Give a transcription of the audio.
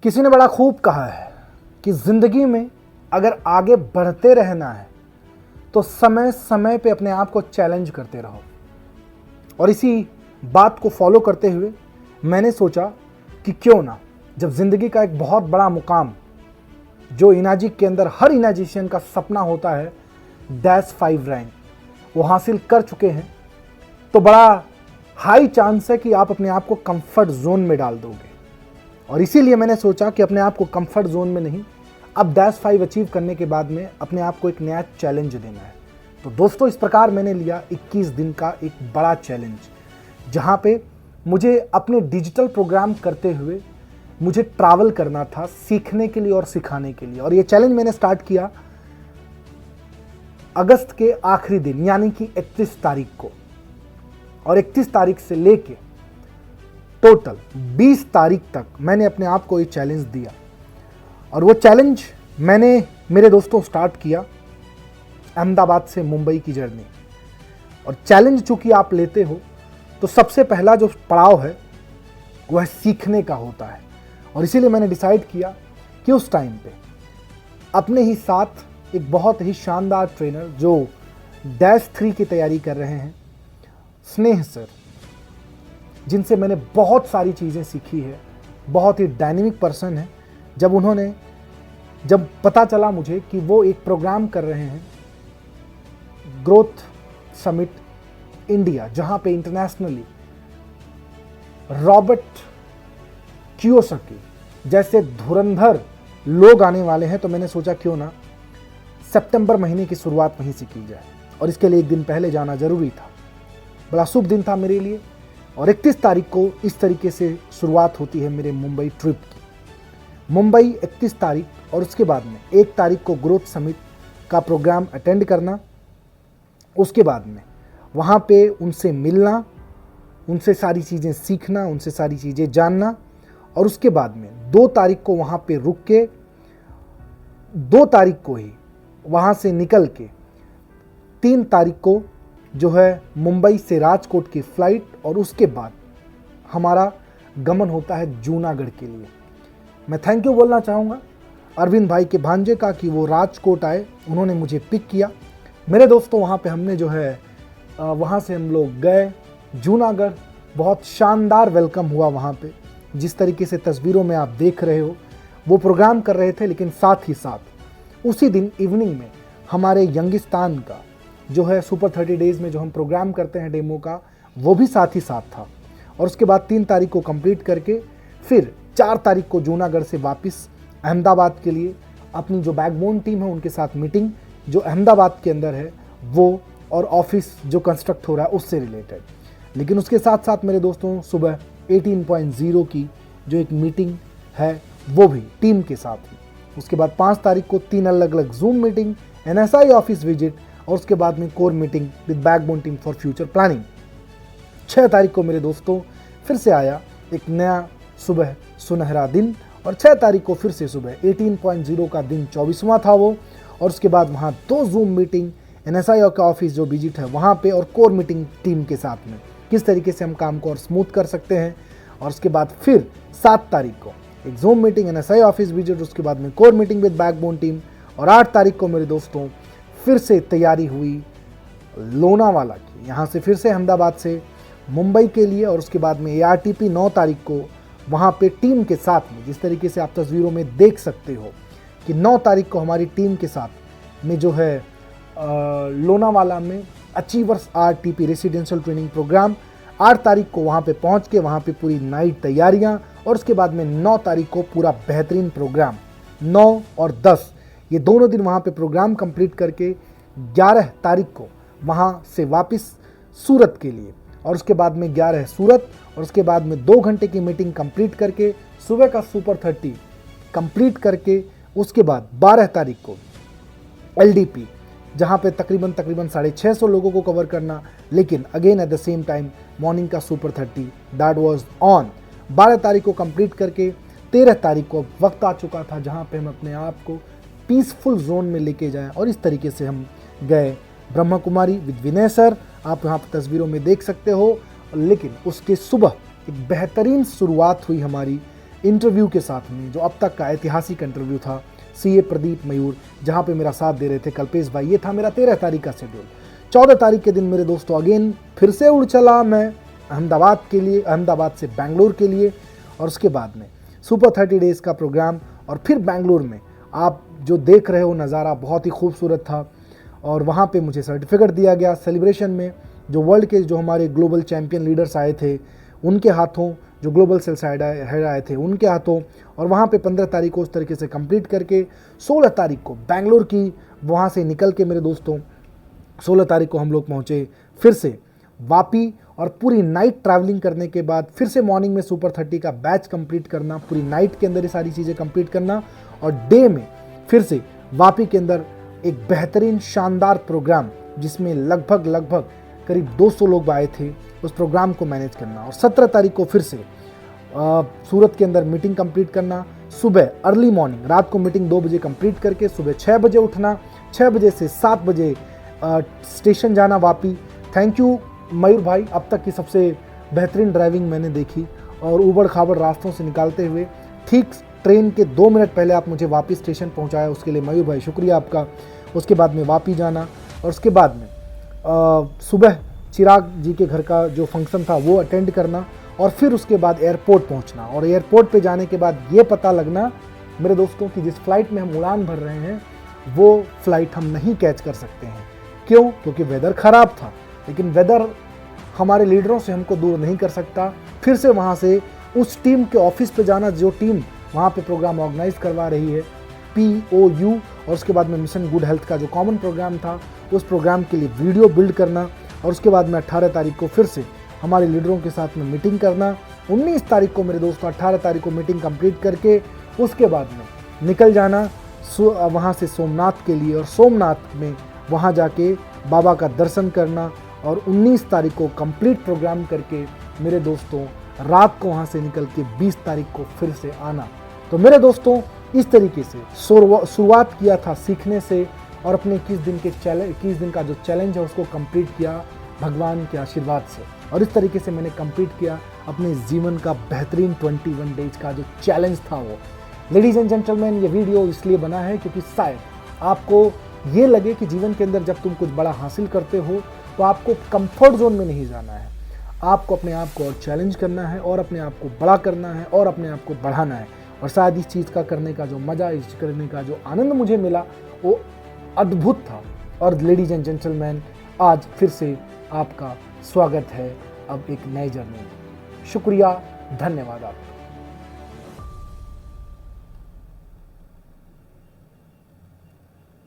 किसी ने बड़ा खूब कहा है कि ज़िंदगी में अगर आगे बढ़ते रहना है तो समय समय पे अपने आप को चैलेंज करते रहो। और इसी बात को फॉलो करते हुए मैंने सोचा कि क्यों ना, जब ज़िंदगी का एक बहुत बड़ा मुकाम जो इनाजिक के अंदर हर इनाजिशियन का सपना होता है, -5 रैंक, वो हासिल कर चुके हैं, तो बड़ा हाई चांस है कि आप अपने आप को कंफर्ट जोन में डाल दोगे। और इसीलिए मैंने सोचा कि अपने आप को कंफर्ट जोन में नहीं, अब -5 अचीव करने के बाद में अपने आप को एक नया चैलेंज देना है। तो दोस्तों, इस प्रकार मैंने लिया 21 दिन का एक बड़ा चैलेंज, जहाँ पे मुझे अपने डिजिटल प्रोग्राम करते हुए मुझे ट्रैवल करना था सीखने के लिए और सिखाने के लिए। और ये चैलेंज मैंने स्टार्ट किया अगस्त के आखिरी दिन यानी कि 31 तारीख को, और 31 तारीख से लेके टोटल 20 तारीख तक मैंने अपने आप को ये चैलेंज दिया। और वो चैलेंज मैंने मेरे दोस्तों स्टार्ट किया अहमदाबाद से मुंबई की जर्नी। और चैलेंज चूंकि आप लेते हो तो सबसे पहला जो पड़ाव है वह सीखने का होता है। और इसीलिए मैंने डिसाइड किया कि उस टाइम पे अपने ही साथ एक बहुत ही शानदार ट्रेनर जो -3 की तैयारी कर रहे हैं, स्नेह सर, जिनसे मैंने बहुत सारी चीज़ें सीखी है, बहुत ही डायनेमिक पर्सन है। जब पता चला मुझे कि वो एक प्रोग्राम कर रहे हैं ग्रोथ समिट इंडिया, जहाँ पे इंटरनेशनली रॉबर्ट कियोसाकी जैसे धुरंधर लोग आने वाले हैं, तो मैंने सोचा क्यों ना सितंबर महीने की शुरुआत वहीं से की जाए। और इसके लिए एक दिन पहले जाना जरूरी था। बड़ा शुभ दिन था मेरे लिए। और 31 तारीख को इस तरीके से शुरुआत होती है मेरे मुंबई ट्रिप की। मुंबई 31 तारीख, और उसके बाद में 1 तारीख को ग्रोथ समिट का प्रोग्राम अटेंड करना। उसके बाद में वहाँ पे उनसे मिलना, उनसे सारी चीज़ें सीखना, उनसे सारी चीज़ें जानना। और उसके बाद में 2 तारीख को वहाँ पे रुक के 2 तारीख को ही वहाँ से निकल के 3 तारीख को जो है मुंबई से राजकोट की फ़्लाइट, और उसके बाद हमारा गमन होता है जूनागढ़ के लिए। मैं थैंक यू बोलना चाहूँगा अरविंद भाई के भांजे का कि वो राजकोट आए, उन्होंने मुझे पिक किया। मेरे दोस्तों, वहाँ पे हमने जो है वहाँ से हम लोग गए जूनागढ़। बहुत शानदार वेलकम हुआ वहाँ पे, जिस तरीके से तस्वीरों में आप देख रहे हो। वो प्रोग्राम कर रहे थे, लेकिन साथ ही साथ उसी दिन इवनिंग में हमारे यंगिस्तान का जो है सुपर 30 डेज़ में जो हम प्रोग्राम करते हैं डेमो का, वो भी साथ ही साथ था। और उसके बाद 3 तारीख को कंप्लीट करके फिर 4 तारीख को जूनागढ़ से वापस अहमदाबाद के लिए अपनी जो बैकबोन टीम है उनके साथ मीटिंग, जो अहमदाबाद के अंदर है वो, और ऑफिस जो कंस्ट्रक्ट हो रहा है उससे रिलेटेड। लेकिन उसके साथ साथ मेरे दोस्तों सुबह 18.0 की जो एक मीटिंग है वो भी टीम के साथ ही। उसके बाद 5 तारीख को 3 अलग अलग zoom meeting, NSI office visit, और उसके बाद में core meeting with backbone team for future planning. 6 तारीख को मेरे दोस्तों फिर से आया एक नया सुबह सुनहरा दिन, और 6 तारीख को फिर से सुबह 18.0 का दिन 24वां था वो। और उसके बाद वहाँ 2 जूम मीटिंग, NSI का ऑफिस जो विजिट है वहाँ पे, और कोर मीटिंग टीम के साथ में किस तरीके से हम काम को और स्मूथ कर सकते हैं। और उसके बाद फिर 7 तारीख को एक zoom meeting, NSI office visit, उसके बाद में core meeting with backbone team. और 8 तारीख को मेरे दोस्तों फिर से तैयारी हुई लोनावाला की, यहाँ से फिर से अहमदाबाद से मुंबई के लिए। और उसके बाद में ARTP 9 तारीख को वहाँ पे टीम के साथ में, जिस तरीके से आप तस्वीरों में देख सकते हो कि 9 तारीख को हमारी टीम के साथ में जो है लोनावाला में achievers RTP residential training programme. 8 तारीख को वहाँ पे पहुँच के वहाँ पे पूरी नाइट तैयारियाँ। और उसके बाद में 9 तारीख को पूरा बेहतरीन प्रोग्राम, 9 और 10 ये दोनों दिन वहाँ पे प्रोग्राम कंप्लीट करके 11 तारीख को वहाँ से वापस सूरत के लिए। और उसके बाद में 11 सूरत, और उसके बाद में 2 घंटे की मीटिंग कंप्लीट करके सुबह का सुपर 30 कंप्लीट करके उसके बाद 12 तारीख को LDP, जहाँ पे तकरीबन 650 लोगों को कवर करना, लेकिन again at the same time morning का सुपर 30 दैट वाज ऑन। 12 तारीख को कंप्लीट करके 13 तारीख को वक्त आ चुका था जहाँ पे हम अपने आप को पीसफुल जोन में लेके जाएं। और इस तरीके से हम गए Brahma Kumari with Vinay sir, आप यहाँ पर तस्वीरों में देख सकते हो। लेकिन उसके सुबह एक बेहतरीन शुरुआत हुई हमारी इंटरव्यू के साथ में, जो अब तक का ऐतिहासिक इंटरव्यू था सीए प्रदीप मयूर, जहां पे मेरा साथ दे रहे थे कल्पेश भाई। ये था मेरा 13 तारीख का शेड्यूल। 14 तारीख के दिन मेरे दोस्तों अगेन फिर से उड़ चला मैं अहमदाबाद के लिए, अहमदाबाद से बेंगलोर के लिए, और उसके बाद में सुपर 30 डेज़ का प्रोग्राम। और फिर बेंगलोर में आप जो देख रहे हो नज़ारा बहुत ही खूबसूरत था, और वहाँ पे मुझे सर्टिफिकेट दिया गया सेलिब्रेशन में। जो वर्ल्ड के जो हमारे ग्लोबल चैंपियन लीडर्स आए थे उनके हाथों, जो ग्लोबल सेल्स हेड आए थे उनके हाथों, और वहाँ पे 15 तारीख को उस तरीके से कंप्लीट करके 16 तारीख को बेंगलोर की वहाँ से निकल के मेरे दोस्तों 16 तारीख को हम लोग पहुँचे फिर से वापी, और पूरी नाइट ट्रैवलिंग करने के बाद फिर से मॉर्निंग में सुपर 30 का बैच कंप्लीट करना, पूरी नाइट के अंदर ये सारी चीज़ें कंप्लीट करना, और डे में फिर से वापी के अंदर एक बेहतरीन शानदार प्रोग्राम जिसमें लगभग करीब 200 लोग आए थे, उस प्रोग्राम को मैनेज करना। और 17 तारीख को फिर से सूरत के अंदर मीटिंग कंप्लीट करना, सुबह अर्ली मॉर्निंग, रात को मीटिंग 2 बजे कंप्लीट करके सुबह 6 बजे उठना, 6 बजे से 7 बजे स्टेशन जाना वापी। थैंक यू मयूर भाई, अब तक की सबसे बेहतरीन ड्राइविंग मैंने देखी, और उबड़ खाबड़ रास्तों से निकालते हुए ठीक ट्रेन के 2 मिनट पहले आप मुझे वापी स्टेशन पहुंचाया, उसके लिए मयूर भाई शुक्रिया आपका। उसके बाद में वापी जाना, और उसके बाद में सुबह चिराग जी के घर का जो फंक्शन था वो अटेंड करना, और फिर उसके बाद एयरपोर्ट पहुंचना, और एयरपोर्ट पे जाने के बाद ये पता लगना मेरे दोस्तों कि जिस फ्लाइट में हम उड़ान भर रहे हैं वो फ्लाइट हम नहीं कैच कर सकते हैं। क्यों? क्योंकि वेदर ख़राब था, लेकिन वेदर हमारे लीडरों से हमको दूर नहीं कर सकता। फिर से वहाँ से उस टीम के ऑफिस पे जाना जो टीम वहाँ पे प्रोग्राम ऑर्गेनाइज करवा रही है, POU, और उसके बाद में मिशन गुड हेल्थ का जो कॉमन प्रोग्राम था उस प्रोग्राम के लिए वीडियो बिल्ड करना, और उसके बाद में 18 तारीख को फिर से हमारे लीडरों के साथ में मीटिंग करना। 19 तारीख को मेरे दोस्तों 18 तारीख को मीटिंग कंप्लीट करके उसके बाद में निकल जाना वहाँ से सोमनाथ के लिए, और सोमनाथ में वहाँ जाके बाबा का दर्शन करना, और 19 तारीख को कंप्लीट प्रोग्राम करके मेरे दोस्तों रात को वहाँ से निकल के 20 तारीख को फिर से आना। तो मेरे दोस्तों इस तरीके से शुरुआत किया था सीखने से, और अपने 21 दिन का जो चैलेंज है उसको कंप्लीट किया भगवान के आशीर्वाद से, और इस तरीके से मैंने कंप्लीट किया अपने जीवन का बेहतरीन 21 डेज का जो चैलेंज था वो। लेडीज़ एंड जेंटलमैन, ये वीडियो इसलिए बना है क्योंकि शायद आपको ये लगे कि जीवन के अंदर जब तुम कुछ बड़ा हासिल करते हो तो आपको कंफर्ट जोन में नहीं जाना है, आपको अपने आप को और चैलेंज करना है, और अपने आप को बड़ा करना है, और अपने आप को बढ़ाना है। और शायद इस चीज़ का करने का जो मज़ा, इस करने का जो आनंद मुझे मिला वो अद्भुत था। और लेडीज़ एंड जेंटलमैन, आज फिर से आपका स्वागत है अब एक नए जर्नी में। शुक्रिया, धन्यवाद आपका।